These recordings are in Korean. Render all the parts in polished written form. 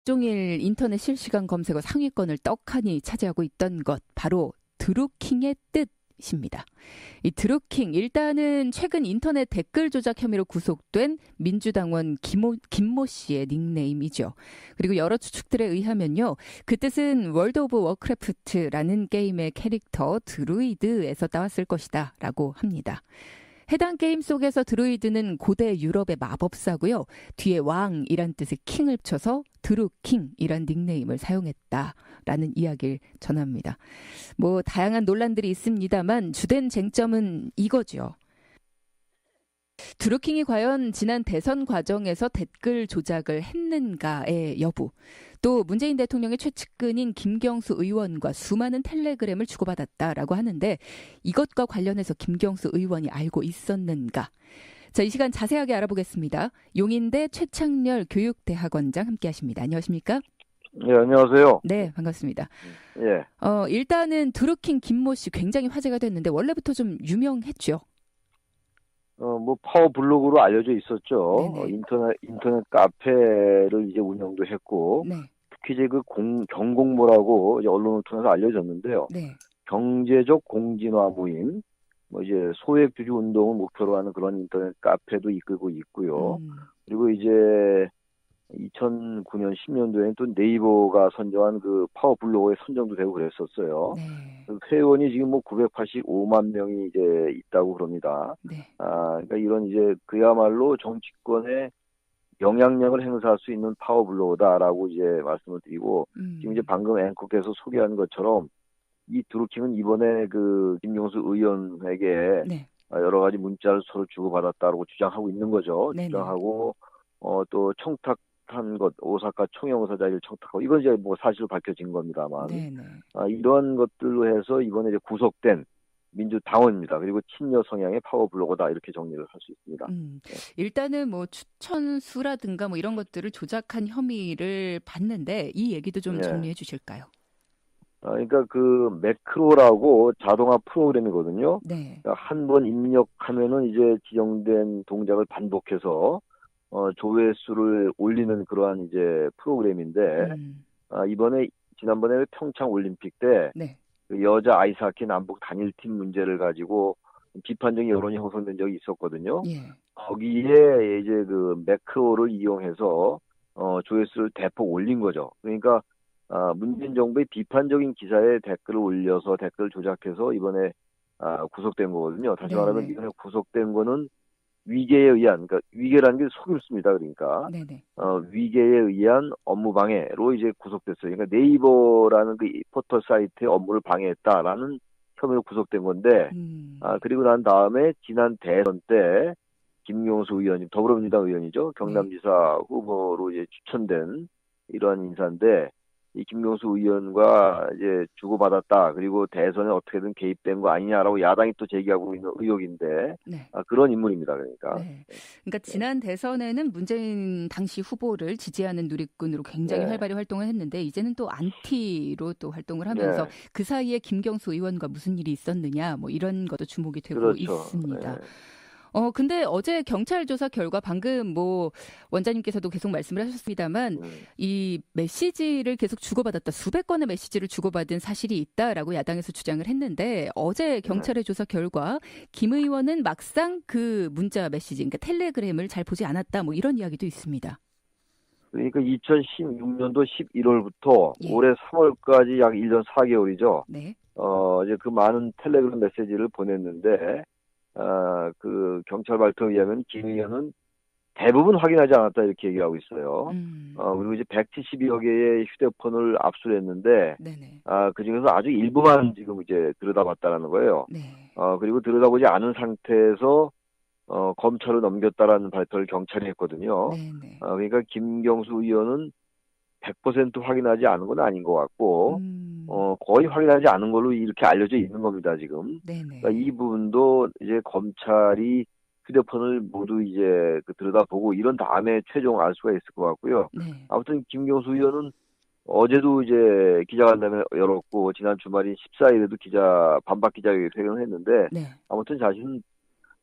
종일 인터넷 실시간 검색어 상위권을 떡하니 차지하고 있던 것, 바로 드루킹의 뜻입니다. 이 드루킹, 일단은 최근 인터넷 댓글 조작 혐의로 구속된 민주당원 김모 씨의 닉네임이죠. 그리고 여러 추측들에 의하면요, 그 뜻은 월드 오브 워크래프트라는 게임의 캐릭터 드루이드에서 따왔을 것이다 라고 합니다. 해당 게임 속에서 드루이드는 고대 유럽의 마법사고요. 뒤에 왕이란 뜻의 킹을 붙여서 드루킹이란 닉네임을 사용했다라는 이야기를 전합니다. 뭐 다양한 논란들이 있습니다만 주된 쟁점은 이거죠. 드루킹이 과연 지난 대선 과정에서 댓글 조작을 했는가의 여부, 또 문재인 대통령의 최측근인 김경수 의원과 수많은 텔레그램을 주고받았다라고 하는데 이것과 관련해서 김경수 의원이 알고 있었는가? 자, 이 시간 자세하게 알아보겠습니다. 용인대 최창렬 교육대학원장 함께하십니다. 안녕하십니까? 네, 안녕하세요. 네, 반갑습니다. 예. 일단은 드루킹 김모 씨 굉장히 화제가 됐는데 원래부터 좀 유명했죠? 뭐 파워 블로그로 알려져 있었죠. 네네. 인터넷 카페를 이제 운영도 했고, 네. 특히 이제 그 경공모라고 이제 언론을 통해서 알려졌는데요. 네. 경제적 공진화 모임, 뭐 이제 소액주주 운동을 목표로 하는 그런 인터넷 카페도 이끌고 있고요. 그리고 이제 2009년, 10년도에는 또 네이버가 선정한 그 파워 블로그에 선정도 되고 그랬었어요. 네. 그 회원이 지금 뭐 985만 명이 이제 있다고 그럽니다. 네. 그러니까 이런 이제 그야말로 정치권에 영향력을 행사할 수 있는 파워 블로그다라고 이제 말씀을 드리고, 지금 이제 방금 앵커께서 소개한 것처럼 이 드루킹은 이번에 그 김경수 의원에게 네. 여러 가지 문자를 서로 주고받았다고 주장하고 있는 거죠. 네네. 주장하고 또 청탁한 것, 오사카 총영사 자리를 청탁하고, 이건 이제 뭐 사실로 밝혀진 겁니다만, 네네. 이런 것들로 해서 이번에 이제 구속된 민주당원입니다. 그리고 친여 성향의 파워 블로거다, 이렇게 정리를 할 수 있습니다. 일단은 뭐 추천수라든가 뭐 이런 것들을 조작한 혐의를 받는데 이 얘기도 좀 정리해 주실까요? 그러니까 그 매크로라고 자동화 프로그램이거든요. 네. 한 번 입력하면은 이제 지정된 동작을 반복해서 조회수를 올리는 그러한 이제 프로그램인데, 지난번에 평창 올림픽 때 네. 그 여자 아이스하키 남북 단일팀 문제를 가지고 비판적인 여론이 형성된 적이 있었거든요. 예. 거기에 이제 그 매크로를 이용해서 조회수를 대폭 올린 거죠. 그러니까 문재인 정부의 비판적인 기사에 댓글을 올려서 댓글 조작해서 이번에 구속된 거거든요. 다시 말하면 이번에 구속된 거는 위계에 의한, 그러니까 위계라는 게 속임수입니다. 그러니까 네네. 위계에 의한 업무 방해로 이제 구속됐어요. 그러니까 네이버라는 그 포털 사이트의 업무를 방해했다라는 혐의로 구속된 건데, 그리고 난 다음에 지난 대선 때 김경수 의원님, 더불어민주당 의원이죠. 경남지사 후보로 이제 추천된 이러한 인사인데, 이 김경수 의원과 이제 주고받았다, 그리고 대선에 어떻게든 개입된 거 아니냐라고 야당이 또 제기하고 있는 의혹인데, 네. 그런 인물입니다. 그러니까. 네. 그러니까 지난 대선에는 문재인 당시 후보를 지지하는 누리꾼으로 굉장히 활발히 활동을 했는데 이제는 또 안티로 또 활동을 하면서 그 사이에 김경수 의원과 무슨 일이 있었느냐, 뭐 이런 것도 주목이 되고 그렇죠. 있습니다. 근데 어제 경찰 조사 결과 방금 뭐 원장님께서도 계속 말씀을 하셨습니다만 이 메시지를 계속 주고받았다. 수백 건의 메시지를 주고받은 사실이 있다라고 야당에서 주장을 했는데 어제 경찰의 조사 결과 김 의원은 막상 그 문자 메시지, 그러니까 텔레그램을 잘 보지 않았다. 뭐 이런 이야기도 있습니다. 그러니까 2016년도 11월부터 올해 3월까지 약 1년 4개월이죠. 네. 이제 그 많은 텔레그램 메시지를 보냈는데, 그 경찰 발표에 의하면 김 의원은 대부분 확인하지 않았다, 이렇게 얘기를 하고 있어요. 그리고 이제 172여 개의 휴대폰을 압수를 했는데, 그 중에서 아주 일부만 지금 이제 들여다봤다라는 거예요. 네. 그리고 들여다보지 않은 상태에서 검찰로 넘겼다라는 발표를 경찰이 했거든요. 그러니까 김경수 의원은 100% 확인하지 않은 건 아닌 것 같고, 거의 확인하지 않은 걸로 이렇게 알려져 있는 겁니다, 지금. 그러니까 이 부분도 이제 검찰이 휴대폰을 모두 이제 들여다보고 이런 다음에 최종 알 수가 있을 것 같고요. 아무튼 김경수 의원은 어제도 이제 기자간담회 열었고, 지난 주말인 14일에도 반박 기자회견을 했는데, 아무튼 자신은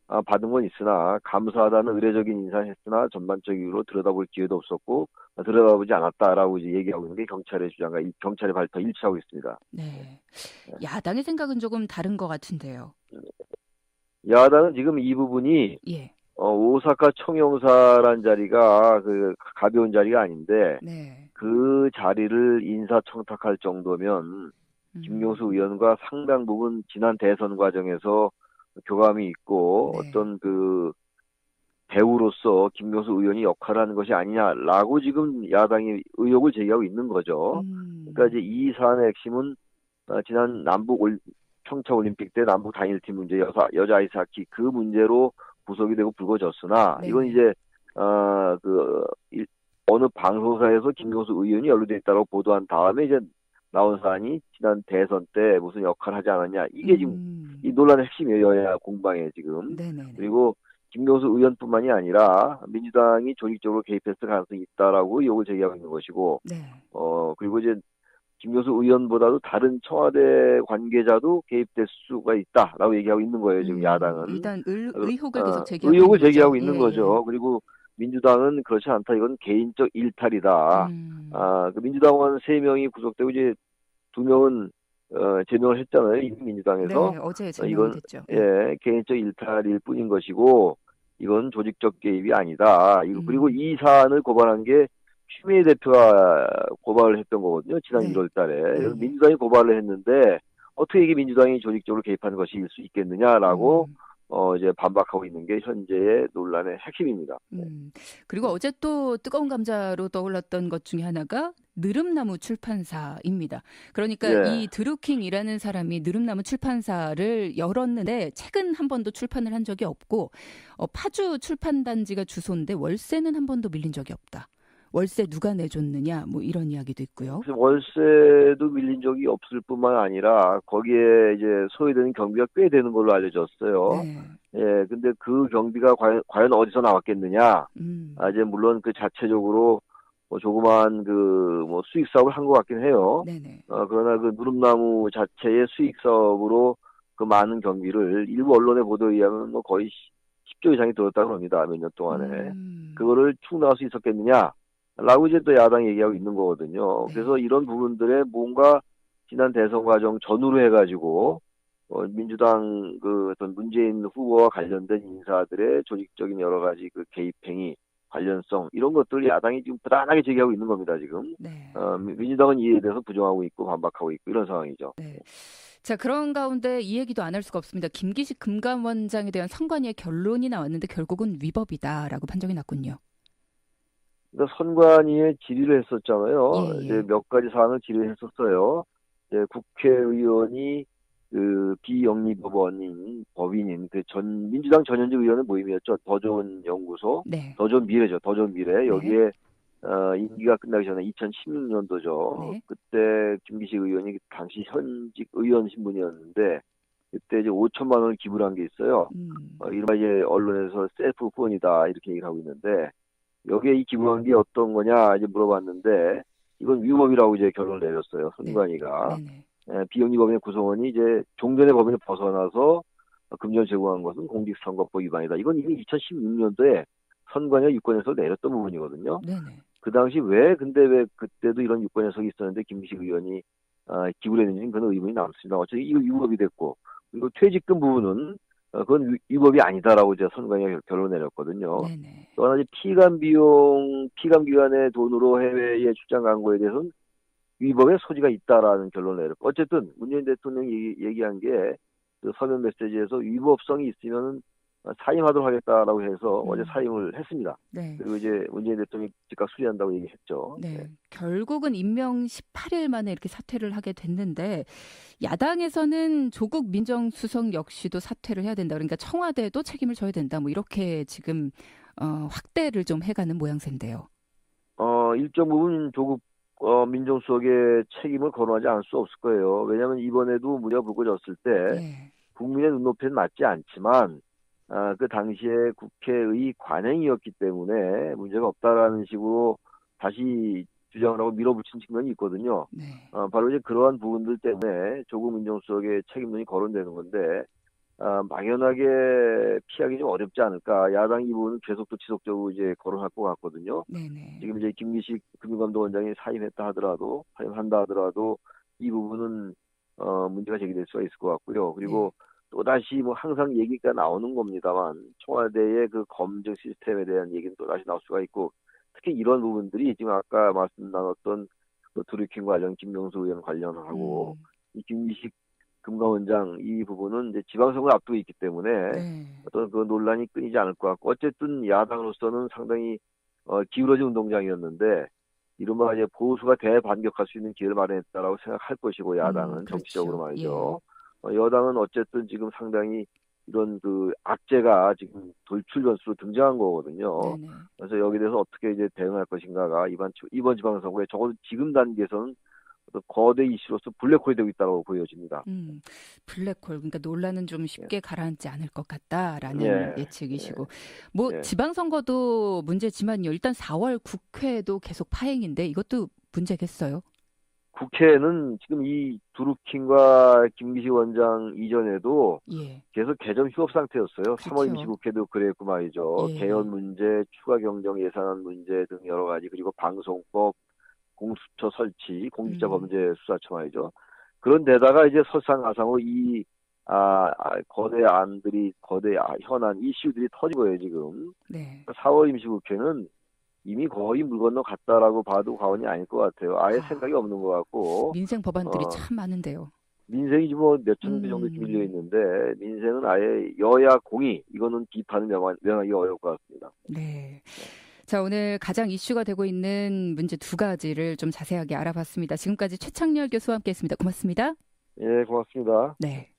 받은 건 있으나 감사하다는 의례적인 인사를 했으나 전반적으로 들여다볼 기회도 없었고 들여다보지 않았다라고 이제 얘기하고 있는 게 경찰의 주장과 경찰의 발표 일치하고 있습니다. 네. 야당의 생각은 조금 다른 것 같은데요. 야당은 지금 이 부분이 예. 오사카 총영사란 자리가 그 가벼운 자리가 아닌데 네. 그 자리를 인사청탁할 정도면 김경수 의원과 상당 부분 지난 대선 과정에서 교감이 있고 네. 어떤 그 배우로서 김경수 의원이 역할을 하는 것이 아니냐라고 지금 야당이 의혹을 제기하고 있는 거죠. 그러니까 이제 이 사안의 핵심은 지난 평창올림픽 때 남북 단일팀 문제 여자 아이스하키 그 문제로 구속이 되고 불거졌으나 네. 이건 이제 어느 방송사에서 김경수 의원이 연루돼 있다고 보도한 다음에 이제 나온 사안이 지난 대선 때 무슨 역할을 하지 않았냐 이게 지금 이 논란의 핵심이에요. 여야 공방에 지금. 네네네. 그리고 김경수 의원뿐만이 아니라 민주당이 조직적으로 개입했을 가능성이 있다라고 의혹을 제기하고 있는 것이고 네. 그리고 이제 김경수 의원보다도 다른 청와대 관계자도 개입될 수가 있다라고 얘기하고 있는 거예요. 지금 야당은. 일단 의혹을 계속 제기하고 의혹을 있는 제기하고 거죠. 있는 거죠. 그리고 민주당은 그렇지 않다. 이건 개인적 일탈이다. 그 민주당원 3명이 구속되고 이제 2명은 제명을 했잖아요. 이 민주당에서. 네, 어제 이건 제명됐죠. 개인적 일탈일 뿐인 것이고 이건 조직적 개입이 아니다. 그리고 이 사안을 고발한 게 추미애 대표가 고발을 했던 거거든요. 지난 1월 달에. 민주당이 고발을 했는데 어떻게 이게 민주당이 조직적으로 개입한 것일 수 있겠느냐라고 이제 반박하고 있는 게 현재의 논란의 핵심입니다. 그리고 어제 또 뜨거운 감자로 떠올랐던 것 중에 하나가 느릅나무 출판사입니다. 그러니까 이 드루킹이라는 사람이 느릅나무 출판사를 열었는데 책은 한 번도 출판을 한 적이 없고 파주 출판단지가 주소인데 월세는 한 번도 밀린 적이 없다. 월세 누가 내줬느냐 뭐 이런 이야기도 있고요. 월세도 밀린 적이 없을 뿐만 아니라 거기에 이제 소요되는 경비가 꽤 되는 걸로 알려졌어요. 네. 근데 그 경비가 과연 어디서 나왔겠느냐? 이제 물론 그 자체적으로 조그만 수익 사업을 한 것 같긴 해요. 그러나 그 누름나무 자체의 수익 사업으로 그 많은 경비를 일부 언론의 보도에 의하면 거의 10조 이상이 들었다고 합니다. 몇 년 동안에. 그거를 충당할 수 있었겠느냐? 라고 이제 또 야당이 얘기하고 있는 거거든요. 그래서 이런 부분들에 뭔가 지난 대선 과정 전후로 해가지고 민주당 어떤 문재인 후보와 관련된 인사들의 조직적인 여러 가지 그 개입 행위 관련성 이런 것들을 야당이 지금 부단하게 제기하고 있는 겁니다. 지금. 민주당은 이에 대해서 부정하고 있고 반박하고 있고 이런 상황이죠. 자, 그런 가운데 이 얘기도 안 할 수가 없습니다. 김기식 금감원장에 대한 선관위의 결론이 나왔는데 결국은 위법이다라고 판정이 났군요. 그러니까 선관위에 질의를 했었잖아요. 이제 몇 가지 사안을 질의했었어요. 이제 국회의원이 그 비영리법원인 법인인 그 민주당 전현직 의원의 모임이었죠. 더 좋은 연구소, 더 좋은 미래죠. 더 좋은 미래. 여기에 임기가 끝나기 전에 2016년도죠. 그때 김기식 의원이 당시 현직 의원 신분이었는데 그때 이제 5천만 원을 기부를 한 게 있어요. 이른바 이제 언론에서 셀프 후원이다 이렇게 얘기를 하고 있는데. 여기에 이 기부한 게 어떤 거냐 이제 물어봤는데 이건 위법이라고 이제 결론을 내렸어요. 선관위가. 비영리법인의 구성원이 이제 종전의 법인을 벗어나서 금전 제공한 것은 공직선거법 위반이다. 이건 이미 2016년도에 선관위가 유권 해석을 내렸던 부분이거든요. 그 당시 근데 왜 그때도 이런 유권 해석이 있었는데 김기식 의원이 기부를 했는지는 그런 의문이 남습니다. 어차피 이거 위법이 됐고 그리고 퇴직금 부분은 그건 위법이 아니다라고 이제 선관위가 결론을 내렸거든요. 또 하나 피감기관의 돈으로 해외에 출장 간 거에 대해서는 위법의 소지가 있다라는 결론을 내렸고 어쨌든 문재인 대통령이 얘기한 게 그 서면 메시지에서 위법성이 있으면 사임하도록 하겠다라고 해서 어제 사임을 했습니다. 그리고 이제 문재인 대통령이 즉각 수리한다고 얘기했죠. 결국은 임명 18일 만에 이렇게 사퇴를 하게 됐는데 야당에서는 조국 민정수석 역시도 사퇴를 해야 된다. 그러니까 청와대도 책임을 져야 된다. 뭐 이렇게 지금 확대를 좀 해가는 모양새인데요. 일정 부분 조국 민정수석의 책임을 거론하지 않을 수 없을 거예요. 왜냐하면 이번에도 문제가 불거졌을 때 국민의 눈높이는 맞지 않지만 그 당시에 국회의 관행이었기 때문에 문제가 없다라는 식으로 다시 주장을 하고 밀어붙인 측면이 있거든요. 바로 이제 그러한 부분들 때문에 조국 민정수석의 책임론이 거론되는 건데 막연하게 피하기 좀 어렵지 않을까. 야당 이 부분은 계속 또 지속적으로 이제 거론할 것 같거든요. 네네. 지금 이제 김기식 금융감독원장이 사임한다 하더라도 이 부분은 문제가 제기될 수가 있을 것 같고요. 그리고 또 다시 뭐 항상 얘기가 나오는 겁니다만 청와대의 그 검증 시스템에 대한 얘기는 또 다시 나올 수가 있고 특히 이런 부분들이 지금 아까 말씀 나눴던 그 드루킹 관련 김명수 의원 관련하고 이 김기식 금감원장 이 부분은 이제 지방선거를 앞두고 있기 때문에 어떤 그 논란이 끊이지 않을 것 같고 어쨌든 야당으로서는 상당히 기울어진 운동장이었는데 이른바 이제 보수가 대반격할 수 있는 기회를 마련했다라고 생각할 것이고 야당은 그렇죠. 정치적으로 말이죠. 여당은 어쨌든 지금 상당히 이런 그 악재가 지금 돌출 변수로 등장한 거거든요. 네네. 그래서 여기에 대해서 어떻게 이제 대응할 것인가가 이번 지방선거에 적어도 지금 단계에서는 거대 이슈로서 블랙홀이 되고 있다고 보여집니다. 블랙홀, 그러니까 논란은 좀 쉽게 가라앉지 않을 것 같다라는 예측이시고, 지방선거도 문제지만요. 일단 4월 국회도 계속 파행인데 이것도 문제겠어요? 국회는 지금 이 드루킹과 김기식 원장 이전에도 계속 개점 휴업 상태였어요. 그렇죠. 3월 임시국회도 그랬고 말이죠. 개헌 문제, 추가 경정 예산안 문제 등 여러 가지 그리고 방송법, 공수처 설치, 공직자범죄수사처 말이죠. 그런 데다가 이제 설상가상으로 이 거대 현안 이슈들이 터지고요 지금. 4월 임시국회는 이미 거의 물 건너 갔다라고 봐도 과언이 아닐 것 같아요. 아예 생각이 없는 것 같고. 민생 법안들이 참 많은데요. 민생이 뭐 몇천 개 정도 밀려 있는데 민생은 아예 여야 공의 이거는 비판을 명하기 어려울 것 같습니다. 네. 자, 오늘 가장 이슈가 되고 있는 문제 두 가지를 좀 자세하게 알아봤습니다. 지금까지 최창렬 교수와 함께했습니다. 고맙습니다. 예, 고맙습니다. 네.